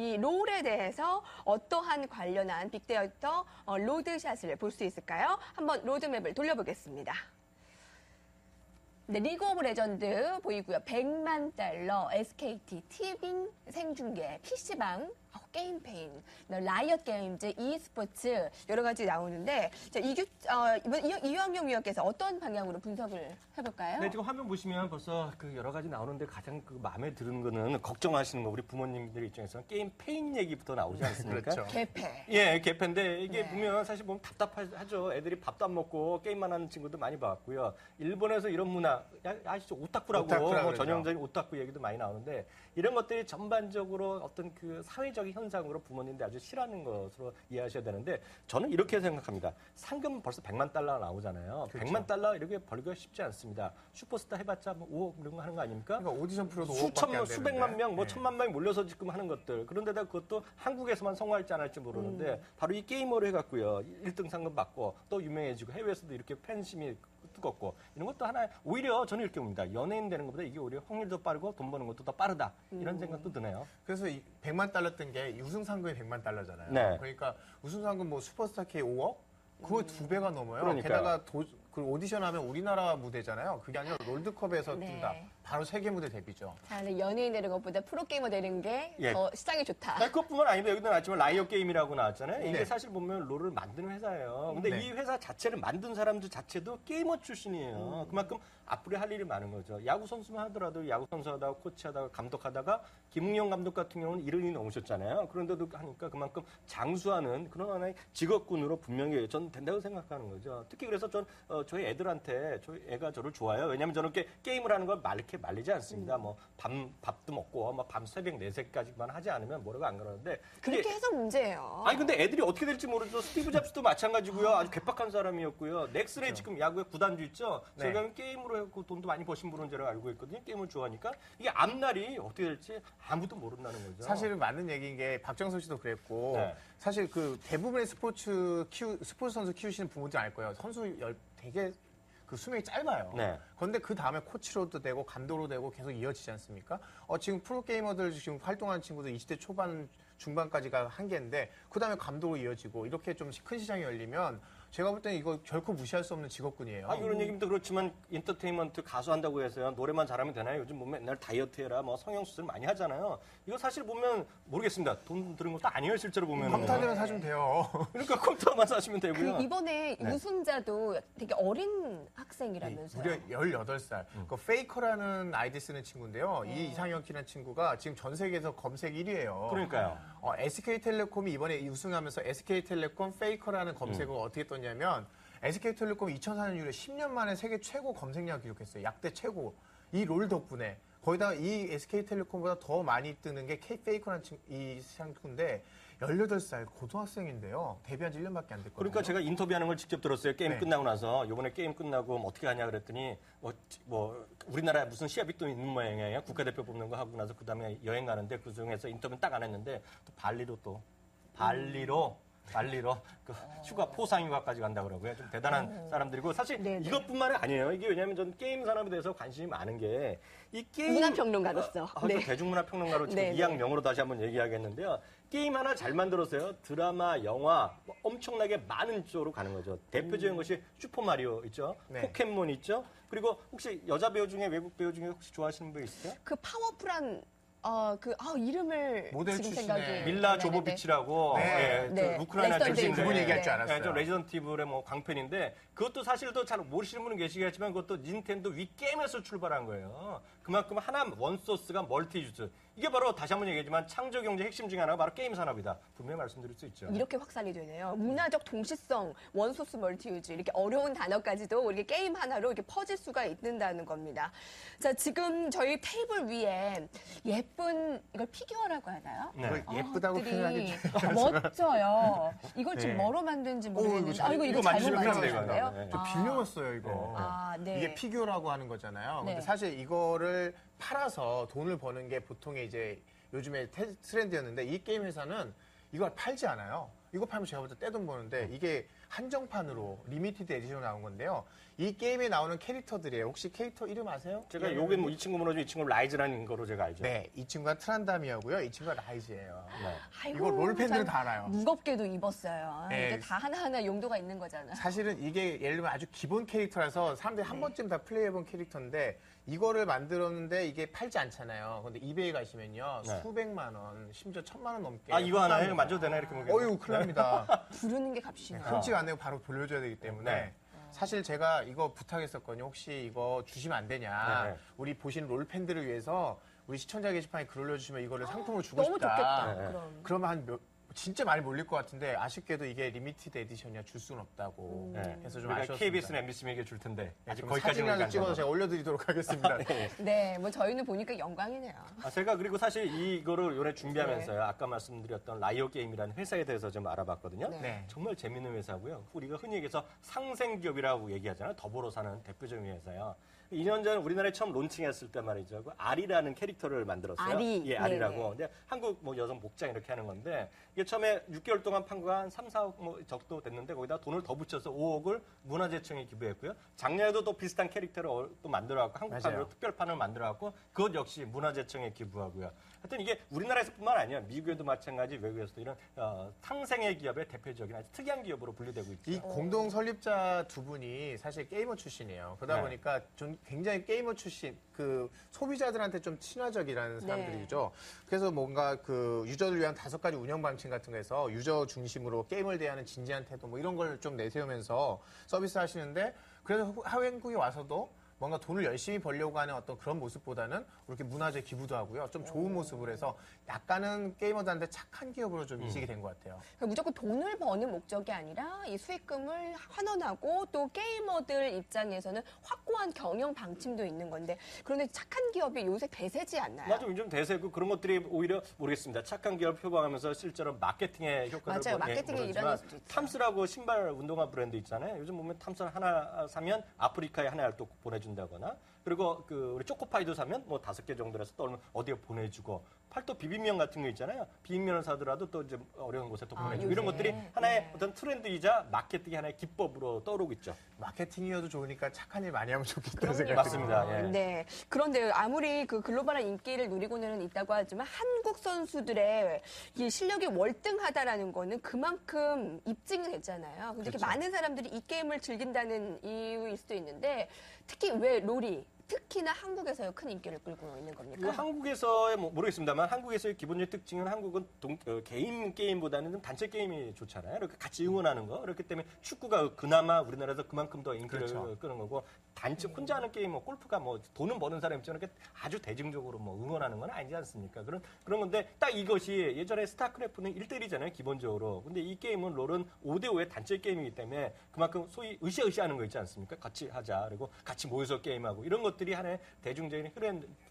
이 롤에 대해서 어떠한 관련한 빅데이터 로드샷을 볼 수 있을까요? 한번 로드맵을 돌려보겠습니다. 네, 리그 오브 레전드 보이고요. 100만 달러, SKT, 티빙 생중계, PC방, 게임페인, 라이엇 게임즈, e스포츠 여러 가지 나오는데 자, 이번 이왕용 위원께서 어떤 방향으로 분석을 해볼까요? 네, 지금 화면 보시면 벌써 그 여러 가지 나오는데 가장 그 마음에 드는 거는 걱정하시는 거 우리 부모님들 입장에서는 게임 페인 얘기부터 나오지 않습니까? 그렇죠. 개패. 예, 개패인데 이게 네. 보면 사실 보면 답답하죠. 애들이 밥도 안 먹고 게임만 하는 친구도 많이 봤고요. 일본에서 이런 문화, 아시죠? 오타쿠라고 오타쿠라 뭐 그러죠. 전형적인 오타쿠 얘기도 많이 나오는데 이런 것들이 전반적으로 어떤 그 사회적인 현상으로 부모님들이 아주 싫어하는 것으로 이해하셔야 되는데 저는 이렇게 생각합니다. 상금 벌써 100만 달러가 나오잖아요. 그렇죠. 100만 달러 이렇게 벌기가 쉽지 않습니다. 슈퍼스타 해봤자 뭐 5억 이런 거 하는 거 아닙니까? 그러니까 오디션 프로도 5억밖에 안 되는데. 수백만 명, 뭐 네. 천만 명이 몰려서 지금 하는 것들. 그런데다 그것도 한국에서만 성공할지 안 할지 모르는데 바로 이 게이머로 해갖고요. 1등 상금 받고 또 유명해지고 해외에서도 이렇게 팬심이 뜨겁고 이런 것도 하나 오히려 저는 이렇게 봅니다. 연예인 되는 것보다 이게 오히려 확률도 빠르고 돈 버는 것도 더 빠르다. 이런 생각도 드네요. 그래서 이 100만 달러 뜬 게 우승 상금이 100만 달러잖아요. 네. 그러니까 우승 상금 뭐 슈퍼스타 K 5억? 그거 2배가 넘어요. 그러니까요. 게다가 그 오디션 하면 우리나라 무대잖아요. 그게 아니라 롤드컵에서 네. 뜬다. 바로 세계 무대 데뷔죠. 자, 근데 연예인 되는 것보다 프로게이머 되는 게 예. 더 시장이 좋다. 아니, 그것뿐만 아니라 여기도 나왔지만 라이엇 게임이라고 나왔잖아요. 이게 네. 사실 보면 롤을 만드는 회사예요. 근데 네. 이 회사 자체를 만든 사람들 자체도 게이머 출신이에요. 그만큼 앞으로 할 일이 많은 거죠. 야구 선수만 하더라도 야구 선수 하다가 코치하다가 감독하다가 김웅영 감독 같은 경우는 1년이 넘으셨잖아요. 그런데도 하니까 그만큼 장수하는 그런 하나의 직업군으로 분명히 전 된다고 생각하는 거죠. 특히 그래서 전 저희 애들한테 저희 애가 저를 좋아해요. 왜냐하면 저는 이렇게 게임을 하는 걸 이렇게 말리지 않습니다. 뭐 밥도 먹고 막 밤 새벽 4시까지만 하지 않으면 뭐라고 안 그러는데 그렇게 해서 문제예요. 아니 근데 애들이 어떻게 될지 모르죠. 스티브 잡스도 마찬가지고요. 아주 괴팍한 사람이었고요. 넥슨에 지금 야구의 구단주 있죠. 네. 제가 게임으로 해서 돈도 많이 버신 분은 제가 알고 있거든요. 게임을 좋아하니까 이게 앞날이 어떻게 될지 아무도 모른다는 거죠. 사실은 맞는 얘기인 게 박정선 씨도 그랬고 네. 사실 그 대부분의 스포츠 선수 키우시는 부모들 알 거예요. 선수 되게 그 수명이 짧아요. 네. 그런데 그 다음에 코치로도 되고 감독으로 되고 계속 이어지지 않습니까? 지금 프로게이머들 지금 활동하는 친구들 20대 초반 중반까지가 한계인데 그 다음에 감독으로 이어지고 이렇게 좀 큰 시장이 열리면 제가 볼 때는 이거 결코 무시할 수 없는 직업군이에요. 아, 이런 얘기도 그렇지만 인터테인먼트 가수 한다고 해서요. 노래만 잘하면 되나요? 요즘 보면 맨날 다이어트 해라, 뭐 성형수술 많이 하잖아요. 이거 사실 보면 모르겠습니다. 돈 드는 것도 아니에요, 실제로 보면. 컴퓨터만 사주면 돼요. 그러니까 컴퓨터만 사시면 되고요. 그 이번에 네. 우승자도 되게 어린 학생이라면서요. 무려 18살. 그 페이커라는 아이디 쓰는 친구인데요. 이 이상혁이라는 친구가 지금 전 세계에서 검색 1위예요. 그러니까요. SK텔레콤이 이번에 우승하면서 SK텔레콤 페이커라는 검색어가 어떻게 떴냐면 SK텔레콤이 2004년 이후에 10년 만에 세계 최고 검색량을 기록했어요. 약대 최고. 이 롤 덕분에. 거기다가 이 SK텔레콤보다 더 많이 뜨는 게 페이커라는 이 친구인데 18살 고등학생인데요. 데뷔한 지 1년밖에 안 됐거든요. 그러니까 제가 인터뷰하는 걸 직접 들었어요. 게임 네. 끝나고 나서 이번에 게임 끝나고 뭐 어떻게 하냐 그랬더니 뭐 우리나라에 무슨 시합이 또 있는 모양이에요. 국가대표 뽑는 거 하고 나서 그다음에 여행 가는데 그중에서 인터뷰는 딱 안 했는데 또 발리로 그 휴가 포상 휴가까지 간다 그러고요. 좀 대단한 사람들이고 사실 네네. 이것뿐만이 아니에요. 이게 왜냐하면 저는 게임 산업에 대해서 관심이 많은 게 이 게임 문화평론가로서. 네. 대중문화평론가로 지금 네네. 이학명으로 다시 한번 얘기하겠는데요. 게임 하나 잘 만들었어요. 드라마, 영화 뭐 엄청나게 많은 쪽으로 가는 거죠. 대표적인 것이 슈퍼마리오 있죠. 네. 포켓몬 있죠. 그리고 혹시 여자 배우 중에 외국 배우 중에 혹시 좋아하시는 분 있으세요? 그 파워풀한 이름을 모델 지금 출신의 생각이 밀라 나는데. 조보비치라고 네. 예, 네. 그 우크라이나 레스턴 출신인데 제이슨. 그분 얘기할 줄 네. 알았어요. 좀 레지던트 이블의 뭐 광팬인데 그것도 사실 또 잘 모르시는 분은 계시겠지만 그것도 닌텐도 위 게임에서 출발한 거예요. 그만큼 하나 원소스가 멀티유즈. 이게 바로 다시 한번 얘기하지만 창조 경제 핵심 중에 하나가 바로 게임 산업이다. 분명히 말씀드릴 수 있죠. 이렇게 확산이 되네요. 문화적 동시성, 원소스 멀티유즈 이렇게 어려운 단어까지도 이렇게 게임 하나로 이렇게 퍼질 수가 있는다는 겁니다. 자, 지금 저희 테이블 위에 예쁜 이걸 피규어라고 하나요? 네. 그걸 예쁘다고 것들이 표현하기 멋져요. 이걸 지금 네. 뭐로 만든지 모르겠는데. 이거 잘못 만지시면 큰일 만지셨는데요? 납니다. 네. 저 빌려왔어요, 이거. 네. 이게 피규어라고 하는 거잖아요. 근데 네. 사실 이거를 팔아서 돈을 버는 게 보통의 이제 요즘에 트렌드였는데 이 게임 회사는 이걸 팔지 않아요. 이거 팔면 제가 볼 때 떼돈 버는데 이게 한정판으로 리미티드 에디션으로 나온 건데요. 이 게임에 나오는 캐릭터들이에요. 혹시 캐릭터 이름 아세요? 제가 요게 뭐 이 친구 문화죠. 이 친구 라이즈라는 거로 제가 알죠. 네, 이 친구가 트란다미아고요. 이 친구가 라이즈예요. 네. 아이고, 이거 롤팬들은 참 다 알아요. 무겁게도 입었어요. 네. 이게 다 하나하나 용도가 있는 거잖아. 사실은 이게 예를 들면 아주 기본 캐릭터라서 사람들이 한 번쯤 다 플레이해본 캐릭터인데 이거를 만들었는데 이게 팔지 않잖아요. 근데 이베이 가시면요. 네. 수백만 원, 심지어 1,000만 원 넘게. 아, 이거 하나에 판답니다. 만져도 되나 이렇게 보면. 어휴, 큰일 납니다. 부르는 게 값이나. 흠집 안 내고 바로 돌려줘야 되기 때문에. 네. 사실 제가 이거 부탁했었거든요. 혹시 이거 주시면 안 되냐. 네. 우리 보신 롤팬들을 위해서 우리 시청자 게시판에 글 올려주시면 이거를 상품으로 주고 너무 싶다. 좋겠다. 네. 그럼. 그러면 진짜 많이 몰릴 것 같은데 아쉽게도 이게 리미티드 에디션이야 줄 수는 없다고. 네. 그래서 좀 우리가 아쉬웠습니다. KBS는 MBC에게 줄 텐데 아직 그럼 거기까지는 사진이라도 안 찍어서 가서. 제가 올려드리도록 하겠습니다. 네, 뭐 저희는 보니까 영광이네요. 제가 그리고 사실 이거를 요번에 준비하면서요. 아까 말씀드렸던 라이어 게임이라는 회사에 대해서 좀 알아봤거든요. 네. 네. 정말 재밌는 회사고요. 우리가 흔히 얘기해서 상생기업이라고 얘기하잖아요. 더불어 사는 대표적인 회사요. 2년 전 우리나라에 처음 론칭했을 때 말이죠. 그 아리라는 캐릭터를 만들었어요. 아리. 예, 아리라고. 네네. 근데 한국 뭐 여성 목장 이렇게 하는 건데 이게 처음에 6개월 동안 판 거가 한 3, 4억 뭐 정도 됐는데 거기다 돈을 더 붙여서 5억을 문화재청에 기부했고요. 작년에도 또 비슷한 캐릭터를 또 만들어갖고 한국판으로 맞아요. 특별판을 만들어갖고 그것 역시 문화재청에 기부하고요. 하여튼 이게 우리나라에서뿐만 아니라 미국에도 마찬가지, 외국에서도 이런 상생의 기업의 대표적인 아주 특이한 기업으로 분류되고 있죠. 이 공동 설립자 두 분이 사실 게이머 출신이에요. 그러다 네. 보니까 좀 굉장히 게이머 출신, 그 소비자들한테 좀 친화적이라는 사람들이죠. 그래서 뭔가 그 유저를 위한 5가지 운영 방침 같은 거에서 유저 중심으로 게임을 대하는 진지한 태도 뭐 이런 걸 좀 내세우면서 서비스 하시는데 그래서 한국에 와서도 뭔가 돈을 열심히 벌려고 하는 어떤 그런 모습보다는 이렇게 문화재 기부도 하고요. 좀 좋은 모습을 해서 약간은 게이머들한테 착한 기업으로 좀 인식이 된 것 같아요. 그러니까 무조건 돈을 버는 목적이 아니라 이 수익금을 환원하고 또 게이머들 입장에서는 확고한 경영 방침도 있는 건데 그런데 착한 기업이 요새 대세지 않나요? 맞아, 요즘 대세고 그런 것들이 오히려 모르겠습니다. 착한 기업 표방하면서 실제로 마케팅의 효과를 맞아요. 보니 마케팅의 모르지만 일환일 수도 있죠. 탐스라고 신발 운동화 브랜드 있잖아요. 요즘 보면 탐스 하나 사면 아프리카에 하나를 또 보내준다거나 그리고 그 우리 초코파이도 사면 뭐 5개 정도라서 또 어디에 보내주고 팔도 비빔면 같은 거 있잖아요. 비빔면을 사더라도 또 이제 어려운 곳에 또 보내주고 이런 요새. 것들이 하나의 네. 어떤 트렌드이자 마케팅의 하나의 기법으로 떠오르고 있죠. 마케팅이어도 좋으니까 착한 일 많이 하면 좋겠다는 생각이 맞습니다. 예. 네. 그런데 아무리 그 글로벌한 인기를 누리고는 있다고 하지만 한국 선수들의 이 실력이 월등하다라는 거는 그만큼 입증이 됐잖아요. 근데 이렇게 그렇죠. 많은 사람들이 이 게임을 즐긴다는 이유일 수도 있는데 특히 왜 롤이 특히나 한국에서 큰 인기를 끌고 있는 그 겁니까? 한국에서의 뭐 모르겠습니다만 한국에서의 기본적인 특징은 한국은 개인 게임보다는 좀 단체 게임이 좋잖아요. 이렇게 같이 응원하는 거. 그렇기 때문에 축구가 그나마 우리나라에서 그만큼 더 인기를 그렇죠. 끄는 거고 단체 혼자 하는 게임, 뭐 골프가 뭐 돈은 버는 사람 입장에 아주 대중적으로 뭐 응원하는 건 아니지 않습니까? 그런 건데 딱 이것이 예전에 스타크래프트는 1대1이잖아요, 기본적으로. 근데 이 게임은 롤은 5대5의 단체 게임이기 때문에 그만큼 소위 으쌰으쌰하는 거 있지 않습니까? 같이 하자. 그리고 같이 모여서 게임하고 이런 것들이 하나의 대중적인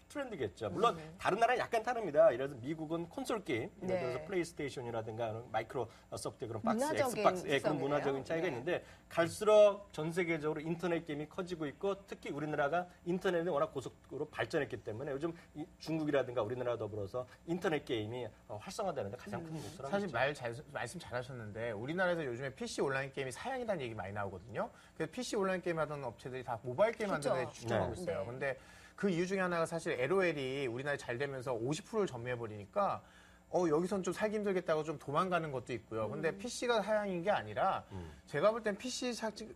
트렌드겠죠. 물론 다른 나라는 약간 다릅니다. 예를 들어서 미국은 콘솔 게임, 예를 네. 들어서 플레이스테이션이라든가 마이크로소프트 그런 박스, 문화적인 엑스박스, 그런 특성이네요. 문화적인 차이가 네. 있는데 갈수록 전 세계적으로 인터넷 게임이 커지고 있고 특히 우리나라가 인터넷이 워낙 고속도로 발전했기 때문에 요즘 중국이라든가 우리나라 더불어서 인터넷 게임이 활성화되는데 가장 큰 몫을 하고 사실 있죠. 말씀 잘하셨는데 우리나라에서 요즘에 PC 온라인 게임이 사양이라는 얘기 많이 나오거든요. 그래서 PC 온라인 게임 하던 업체들이 다 모바일 게임 그렇죠. 만드는 데 집중하고 네. 있어요. 네. 근데 그 이유 중에 하나가 사실 LOL이 우리나라에 잘 되면서 50%를 점유해버리니까 여기선 좀 살기 힘들겠다고 좀 도망가는 것도 있고요. 근데 PC가 사양인 게 아니라 제가 볼 땐 PC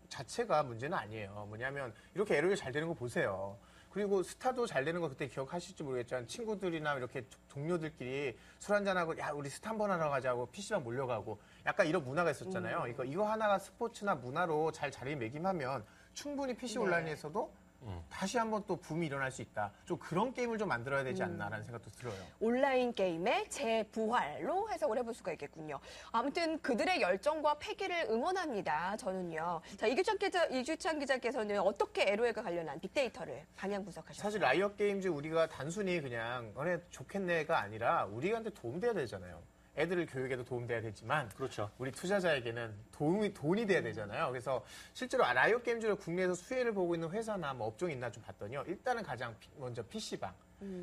자체가 문제는 아니에요. 뭐냐면 이렇게 LOL 잘 되는 거 보세요. 그리고 스타도 잘 되는 거 그때 기억하실지 모르겠지만 친구들이나 이렇게 동료들끼리 술 한잔하고 야 우리 스타 한번 하러 가자고 PC방 몰려가고 약간 이런 문화가 있었잖아요. 이거 하나가 스포츠나 문화로 잘 자리매김하면 충분히 PC 네. 온라인에서도 다시 한번 또 붐이 일어날 수 있다. 좀 그런 게임을 좀 만들어야 되지 않나라는 생각도 들어요. 온라인 게임의 재부활로 해석을 해볼 수가 있겠군요. 아무튼 그들의 열정과 패기를 응원합니다. 저는요. 자, 이규찬 기자께서는 어떻게 LOL과 관련한 빅데이터를 방향 분석하셨어요? 사실 라이엇 게임즈 우리가 단순히 그냥 그래 좋겠네가 아니라 우리한테 도움돼야 되잖아요. 애들 교육에도 도움돼야 되지만 그렇죠. 우리 투자자에게는 돈이 돼야 되잖아요. 그래서 실제로 라이엇 게임즈를 국내에서 수혜를 보고 있는 회사나 뭐 업종이 있나 좀 봤더니요. 일단은 가장 먼저 PC방.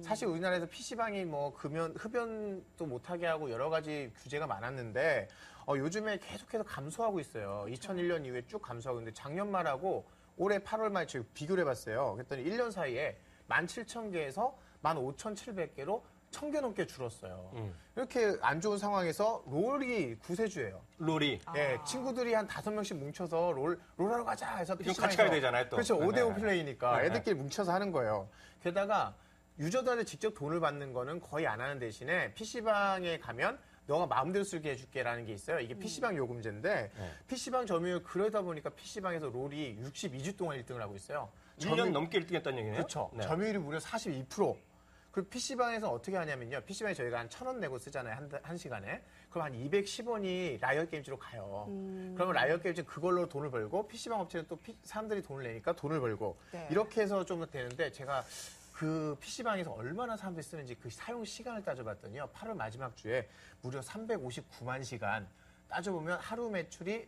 사실 우리나라에서 PC방이 뭐 흡연도 못하게 하고 여러 가지 규제가 많았는데 요즘에 계속해서 감소하고 있어요. 2001년 이후에 쭉 감소하고 있는데 작년 말하고 올해 8월 말 지금 비교를 해봤어요. 그랬더니 1년 사이에 17,000개에서 15,700개로 1,000개 넘게 줄었어요. 이렇게 안 좋은 상황에서 롤이 구세주예요. 롤이. 예, 친구들이 한 5명씩 뭉쳐서 롤하러 가자 해서 그럼 같이 가야 되잖아요, 또. 그렇죠. 네, 5대5 네. 플레이니까 네, 애들끼리 뭉쳐서 하는 거예요. 게다가 유저들한테 직접 돈을 받는 거는 거의 안 하는 대신에 PC방에 가면 너가 마음대로 쓰게 해줄게라는 게 있어요. 이게 PC방 요금제인데 네. PC방 점유율 그러다 보니까 PC방에서 롤이 62주 동안 1등을 하고 있어요. 1년 넘게 1등 했다는 얘기네요. 그렇죠. 네. 점유율이 무려 42%. 그리고 PC방에서 어떻게 하냐면요. PC방에 저희가 한 1,000원 내고 쓰잖아요. 한 시간에. 그럼 한 210원이 라이엇 게임즈로 가요. 그러면 라이엇 게임즈 그걸로 돈을 벌고 PC방 업체는 또 사람들이 돈을 내니까 돈을 벌고 네. 이렇게 해서 좀 되는데 제가 그 PC방에서 얼마나 사람들이 쓰는지 그 사용 시간을 따져봤더니요. 8월 마지막 주에 무려 359만 시간 따져보면 하루 매출이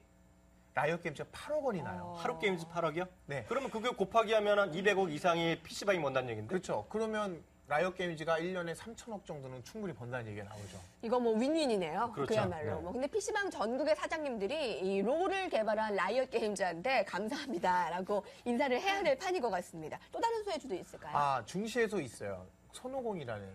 라이엇 게임즈가 8억 원이 나요. 하루 게임즈 8억이요? 네. 그러면 그게 곱하기 하면 한 200억 이상이 PC방이 번다는 얘기인데? 그렇죠. 그러면 라이엇 게임즈가 1년에 3천억 정도는 충분히 번다는 얘기가 나오죠. 이거 뭐 윈윈이네요. 그렇죠. 그야말로. 네. 뭐 근데 PC방 전국의 사장님들이 이 롤을 개발한 라이엇 게임즈한테 감사합니다라고 인사를 해야 될 판인 것 같습니다. 또 다른 수혜주도 있을까요? 아, 중시에도 있어요. 손오공이라는.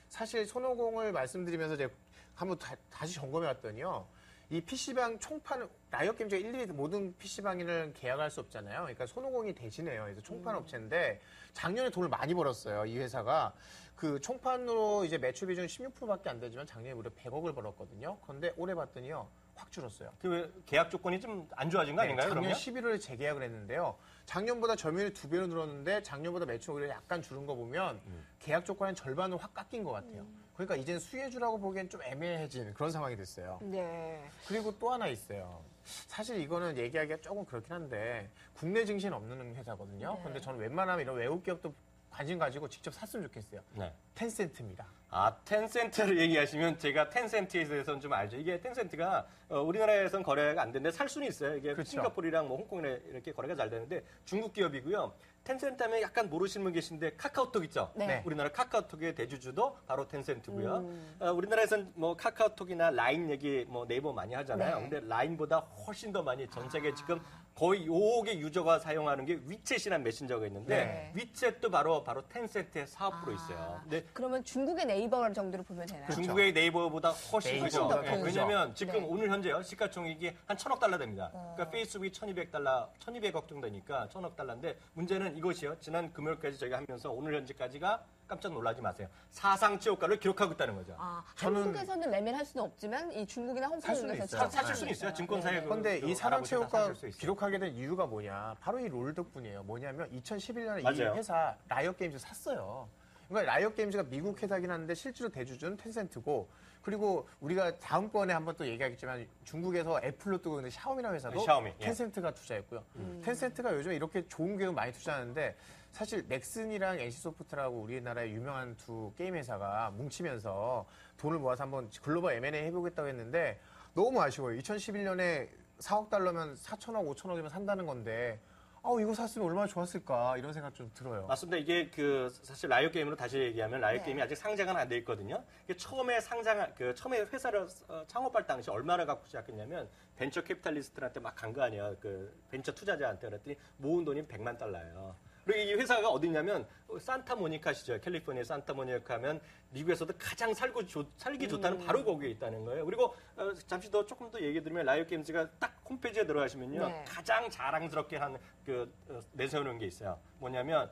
사실 손오공을 말씀드리면서 제가 한번 다시 점검해 왔더니요. 이 PC방 총판, 라이엇 게임즈가 일일이 모든 PC방을 계약할 수 없잖아요. 그러니까 손오공이 대신해요. 그래서 총판 업체인데 작년에 돈을 많이 벌었어요. 이 회사가. 그 총판으로 이제 매출 비중이 16%밖에 안 되지만 작년에 무려 100억을 벌었거든요. 그런데 올해 봤더니요. 확 줄었어요. 그 계약 조건이 좀 안 좋아진 거 아닌가요? 작년 그러면? 11월에 재계약을 했는데요. 작년보다 점유율이 2배로 늘었는데 작년보다 매출 오히려 약간 줄은 거 보면 계약 조건의 절반을 확 깎인 것 같아요. 그러니까 이제는 수혜주라고 보기엔 좀 애매해진 그런 상황이 됐어요. 네. 그리고 또 하나 있어요. 사실 이거는 얘기하기가 조금 그렇긴 한데 국내 증시는 없는 회사거든요. 네. 근데 저는 웬만하면 이런 외국 기업도 관심 가지고 직접 샀으면 좋겠어요. 네. 텐센트입니다. 아, 텐센트를 얘기하시면 제가 텐센트에 대해서는 좀 알죠. 이게 텐센트가 우리나라에선 거래가 안 되는데 살 수는 있어요. 이게 그렇죠. 싱가포르랑 뭐 홍콩이랑 이렇게 거래가 잘 되는데 중국 기업이고요. 텐센트 하면 약간 모르시는 분 계신데 카카오톡 있죠? 네. 우리나라 카카오톡의 대주주도 바로 텐센트고요. 우리나라에선 뭐 카카오톡이나 라인 얘기 뭐 네이버 많이 하잖아요. 네. 근데 라인보다 훨씬 더 많이 전 세계 지금 거의 5억의 유저가 사용하는 게 위챗이라는 메신저가 있는데 네. 위챗도 바로 텐센트의 사업부로 있어요. 근데 그러면 중국의 네이버 정도로 보면 되나요? 그렇죠. 중국의 네이버보다 훨씬 네이버보다 크죠. 더 크죠. 왜냐하면 지금 네. 오늘 현재요 시가총액이 한 1,000억 달러 됩니다. 그러니까 페이스북이 1,200달러, 1,200억 정도 되니까 1,000억 달러인데 문제는 이것이요. 지난 금요일까지 저희가 하면서 오늘 현재까지가 깜짝 놀라지 마세요. 사상 최고가를 기록하고 있다는 거죠. 아, 저는- 한국에서는 매매를 할 수는 없지만 이 중국이나 살 수는 홍콩에서 있어요. 사실 수는 있어요. 증권사에 그런데 그 이 사상 알아보시면 최고가 사실 수 있어요. 기록하게 된 이유가 뭐냐? 바로 이 롤 덕분이에요. 뭐냐면 2011년에 이 맞아요. 회사 라이엇 게임즈 샀어요. 그러니까 라이엇 게임즈가 미국 회사긴 한데 실제로 대주주는 텐센트고 그리고 우리가 다음번에 한번 또 얘기하겠지만 중국에서 애플로 뜨고 있는 샤오미라는 회사도 네, 샤오미, 예. 텐센트가 투자했고요. 텐센트가 요즘에 이렇게 좋은 기업 많이 투자하는데 사실 넥슨이랑 NC소프트라고 우리나라의 유명한 두 게임 회사가 뭉치면서 돈을 모아서 한번 글로벌 M&A 해보겠다고 했는데 너무 아쉬워요. 2011년에 4억 달러면 4천억, 5천억이면 산다는 건데 이거 샀으면 얼마나 좋았을까 이런 생각 좀 들어요. 맞습니다. 이게 그 사실 라이엇 게임으로 다시 얘기하면 라이엇 네. 게임이 아직 상장은 안 돼 있거든요. 이게 처음에 처음에 회사를 창업할 당시 얼마나 갖고 시작했냐면 벤처 캐피탈리스트한테 막 간 거 아니에요. 그 벤처 투자자한테 그랬더니 모은 돈이 100만 달러예요. 그리고 이 회사가 어디냐면 산타모니카시죠. 캘리포니아 산타모니카 하면 미국에서도 가장 살기 좋다는 바로 거기에 있다는 거예요. 그리고 잠시 더 조금 더 얘기 드리면 라이엇 게임즈가 딱 홈페이지에 들어가시면요. 네. 가장 자랑스럽게 한 내세우는 게 있어요. 뭐냐면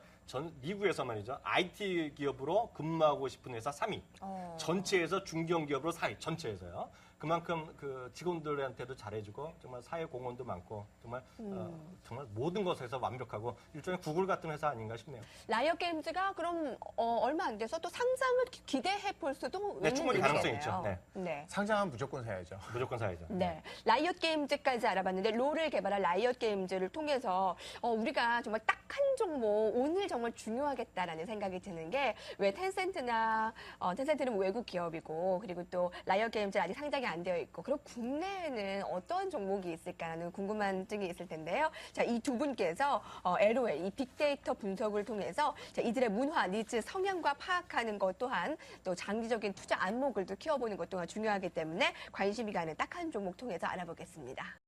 미국에서 말이죠. IT 기업으로 근무하고 싶은 회사 3위. 전체에서 중견 기업으로 4위. 전체에서요. 그만큼 그 직원들한테도 잘해주고 정말 사회 공헌도 많고 정말 정말 모든 것에서 완벽하고 일종의 구글 같은 회사 아닌가 싶네요. 라이엇 게임즈가 그럼 얼마 안 돼서 또 상장을 기대해 볼 수도 네, 충분히 가능성이 있겠네요. 있죠. 네. 네. 상장하면 무조건 사야죠. 무조건 사야죠. 네. 라이엇 게임즈까지 알아봤는데 롤을 개발한 라이엇 게임즈를 통해서 우리가 정말 딱 한 종목 오늘 정말 중요하겠다라는 생각이 드는 게 왜 텐센트는 외국 기업이고 그리고 또 라이엇 게임즈 아직 상장이 안 되어 있고 그럼 국내에는 어떤 종목이 있을까라는 궁금증이 있을 텐데요. 자, 이 두 분께서 LOL, 이 빅데이터 분석을 통해서 자, 이들의 문화, 니즈, 성향과 파악하는 것 또한 또 장기적인 투자 안목을 또 키워보는 것 또한 중요하기 때문에 관심이 가는 딱 한 종목 통해서 알아보겠습니다.